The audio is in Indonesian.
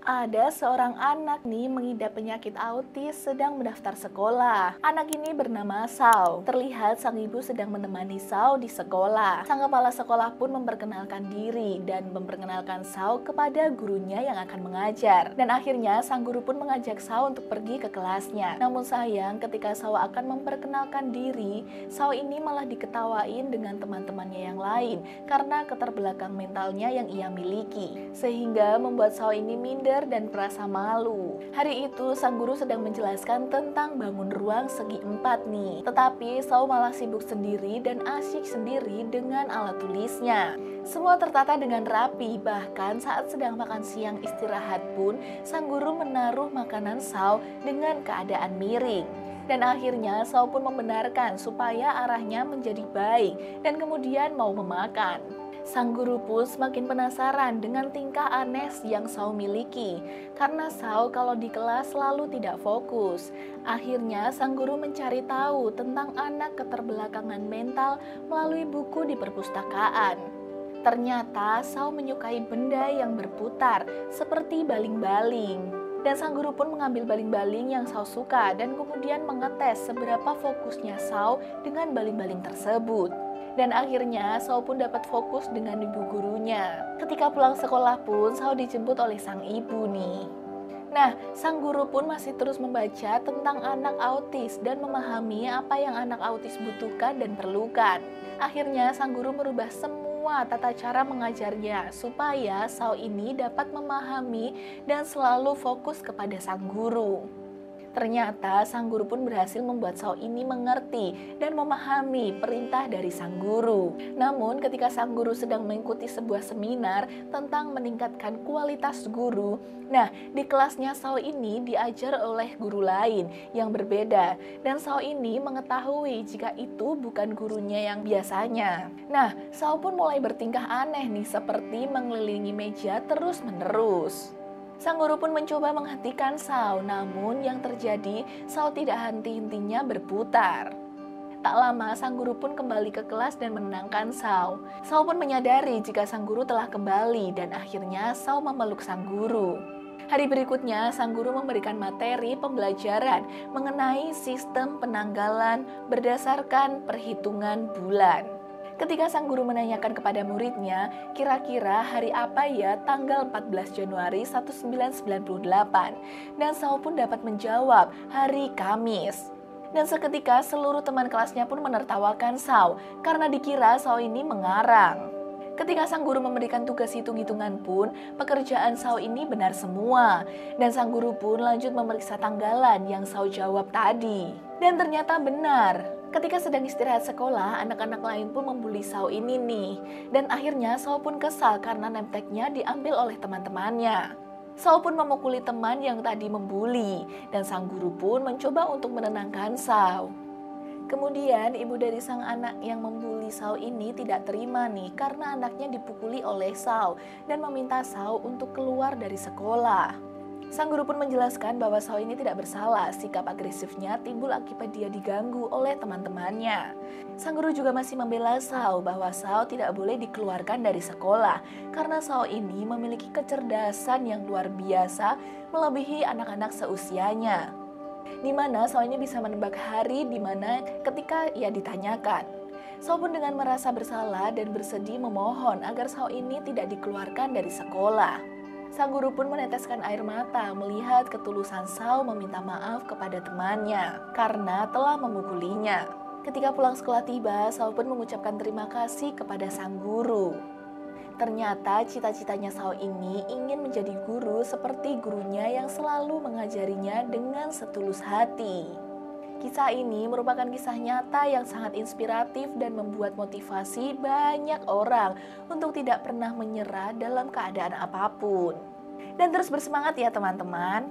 Ada seorang anak nih mengidap penyakit autis sedang mendaftar sekolah. Anak ini bernama Sao. Terlihat sang ibu sedang menemani Sao di sekolah. Sang kepala sekolah pun memperkenalkan diri dan memperkenalkan Sao kepada gurunya yang akan mengajar. Dan akhirnya sang guru pun mengajak Sao untuk pergi ke kelasnya. Namun sayang, ketika Sao akan memperkenalkan diri, Sao ini malah diketawain dengan teman-temannya yang lain karena keterbelakang mentalnya yang ia miliki. Sehingga membuat Sao ini minder dan merasa malu. Hari itu sang guru sedang menjelaskan tentang bangun ruang segi 4 nih. Tetapi Sao malah sibuk sendiri dan asyik sendiri dengan alat tulisnya. Semua tertata dengan rapi, bahkan saat sedang makan siang istirahat pun sang guru menaruh makanan Sao dengan keadaan miring. Dan akhirnya Sao pun membenarkan supaya arahnya menjadi baik dan kemudian mau memakan. Sang guru pun semakin penasaran dengan tingkah aneh yang Sao miliki, karena Sao kalau di kelas selalu tidak fokus. Akhirnya sang guru mencari tahu tentang anak keterbelakangan mental melalui buku di perpustakaan. Ternyata Sao menyukai benda yang berputar, seperti baling-baling. Dan sang guru pun mengambil baling-baling yang Sao suka dan kemudian mengetes seberapa fokusnya Sao dengan baling-baling tersebut. Dan akhirnya Sao pun dapat fokus dengan ibu gurunya. Ketika pulang sekolah pun Sao dijemput oleh sang ibu nih. Nah, sang guru pun masih terus membaca tentang anak autis dan memahami apa yang anak autis butuhkan dan perlukan. Akhirnya sang guru merubah semua tata cara mengajarnya supaya Sao ini dapat memahami dan selalu fokus kepada sang guru. Ternyata sang guru pun berhasil membuat Sao ini mengerti dan memahami perintah dari sang guru. Namun ketika sang guru sedang mengikuti sebuah seminar tentang meningkatkan kualitas guru, nah di kelasnya Sao ini diajar oleh guru lain yang berbeda. Dan Sao ini mengetahui jika itu bukan gurunya yang biasanya. Nah, Sao pun mulai bertingkah aneh nih, seperti mengelilingi meja terus-menerus. Sang guru pun mencoba menghentikan Sao, namun yang terjadi Sao tidak henti-hentinya berputar. Tak lama sang guru pun kembali ke kelas dan menenangkan Sao. Sao pun menyadari jika sang guru telah kembali dan akhirnya Sao memeluk sang guru. Hari berikutnya sang guru memberikan materi pembelajaran mengenai sistem penanggalan berdasarkan perhitungan bulan. Ketika sang guru menanyakan kepada muridnya, kira-kira hari apa ya tanggal 14 Januari 1998? Dan Sao pun dapat menjawab, hari Kamis. Dan seketika seluruh teman kelasnya pun menertawakan Sao, karena dikira Sao ini mengarang. Ketika sang guru memberikan tugas hitung-hitungan pun, pekerjaan Sao ini benar semua. Dan sang guru pun lanjut memeriksa tanggalan yang Sao jawab tadi. Dan ternyata benar. Ketika sedang istirahat sekolah, anak-anak lain pun membuli Sao ini nih. Dan akhirnya Sao pun kesal karena name-tag-nya diambil oleh teman-temannya. Sao pun memukuli teman yang tadi membuli. Dan sang guru pun mencoba untuk menenangkan Sao. Kemudian ibu dari sang anak yang membuli Sao ini tidak terima nih karena anaknya dipukuli oleh Sao dan meminta Sao untuk keluar dari sekolah. Sang guru pun menjelaskan bahwa Sao ini tidak bersalah, sikap agresifnya timbul akibat dia diganggu oleh teman-temannya. Sang guru juga masih membela Sao bahwa Sao tidak boleh dikeluarkan dari sekolah karena Sao ini memiliki kecerdasan yang luar biasa melebihi anak-anak seusianya. Di mana Sao ini bisa menebak hari di mana ketika ia ditanyakan. Sao pun dengan merasa bersalah dan bersedih memohon agar Sao ini tidak dikeluarkan dari sekolah. Sang guru pun meneteskan air mata melihat ketulusan Sao meminta maaf kepada temannya karena telah memukulinya. Ketika pulang sekolah tiba, Sao pun mengucapkan terima kasih kepada sang guru. Ternyata cita-citanya Sao ini ingin menjadi guru seperti gurunya yang selalu mengajarinya dengan setulus hati. Kisah ini merupakan kisah nyata yang sangat inspiratif dan membuat motivasi banyak orang untuk tidak pernah menyerah dalam keadaan apapun. Dan terus bersemangat ya teman-teman.